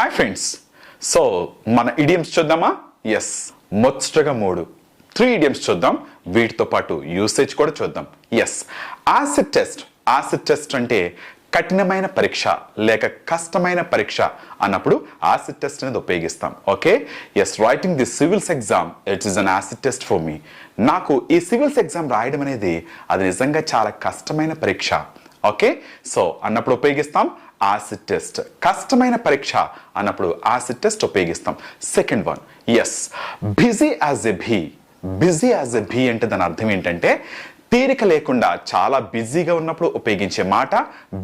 Hi friends. So మన idioms చూద్దామా? Yes, మొదటగా 3 ఇడియమ్స్ చూద్దాం. వీటితో పాటు యూసేజ్ కూడా చూద్దాం. Yes, acid test. Acid test అంటే కఠినమైన పరీక్ష లేక కష్టమైన పరీక్ష అన్నప్పుడు యాసిడ్ టెస్ట్ అనేది ఉపయోగిస్తాం. Okay, yes, writing the civils exam it is an acid test for me. నాకు ఈ సివిల్స్ ఎగ్జామ్ రాయడం అనేది అది నిజంగా చాలా కష్టమైన పరీక్ష. ఓకే, సో అన్నప్పుడు ఉపయోగిస్తాం యాసిడ్ టెస్ట్. కష్టమైన పరీక్ష అన్నప్పుడు యాసిడ్ టెస్ట్ ఉపయోగిస్తాం. Second one, yes, busy as a bee. Busy as a bee అంటే దాని అర్థం ఏంటంటే తీరిక లేకుండా చాలా బిజీగా ఉన్నప్పుడు ఉపయోగించే మాట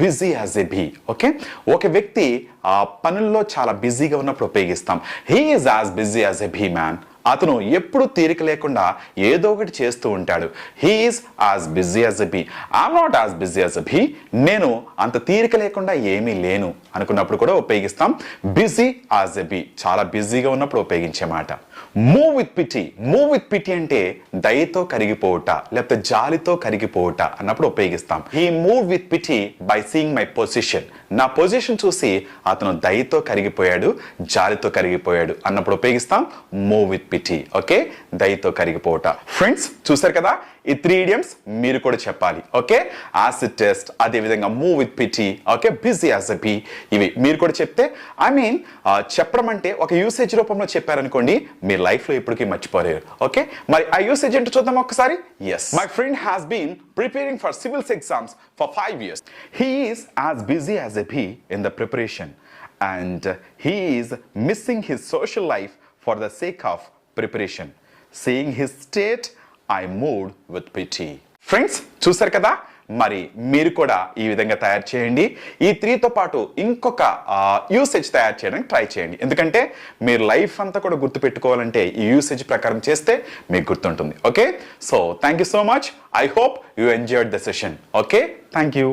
busy as a bee. Okay, ఒక వ్యక్తి ఆ పనుల్లో చాలా బిజీగా ఉన్నప్పుడు ఉపయోగిస్తాం he is as busy as a bee man. అతను ఎప్పుడు తీరిక లేకుండా ఏదో ఒకటి చేస్తూ ఉంటాడు. He is as busy as a bee. I'm not as busy as a bee. నేను అంత తీరిక లేకుండా ఏమీ లేను అనుకున్నప్పుడు కూడా ఉపయోగిస్తాం బిజీ యాజ్ ఎ బీ. చాలా బిజీగా ఉన్నప్పుడు ఉపయోగించే మాట. Move with pity. Move with pity అంటే దయతో కరిగిపోవుట లేకపోతే జాలితో కరిగిపోవుట అన్నప్పుడు ఉపయోగిస్తాం. He move with pity by seeing my position. నా పొజిషన్ చూసి అతను దయతో కరిగిపోయాడు, జాలితో కరిగిపోయాడు అన్నప్పుడు ఉపయోగిస్తాం మూవ్ విత్ పిటీ. ఓకే, దయతో కరిగిపోవుట. ఫ్రెండ్స్ చూసారు కదా, ఈ 3 ఇడియమ్స్ మీరు కూడా చెప్పాలి. ఓకే, యాసిడ్ టెస్ట్, అదే విధంగా move with pity, okay, busy as a bee, ఇవి మీరు కూడా చెప్తే చెప్పడం అంటే ఒక యూసేజ్ రూపంలో చెప్పారనుకోండి మీ లైఫ్ లో ఎప్పటికీ మర్చిపోలేరు. ఓకే, మరి ఆ యూసేజ్ ఏంటో చూద్దాం ఒక్కసారి. Yes, my friend has been preparing for civils exams for 5 years. He is as busy as a bee in the preparation and he is missing his social life for the sake of preparation. Seeing his state, I moved with pity. Friends, చూసారు కదా, మరి మీరు కూడా ఈ విధంగా తయారు చేయండి. ఈ 3తో పాటు ఇంకొక యూసేజ్ తయారు చేయడానికి ట్రై చేయండి. ఎందుకంటే మీరు లైఫ్ అంతా కూడా గుర్తు పెట్టుకోవాలంటే ఈ యూసేజ్ ప్రకారం చేస్తే మీకు గుర్తుంటుంది. Okay, so thank you so much. I hope you enjoyed the session. Okay, thank you.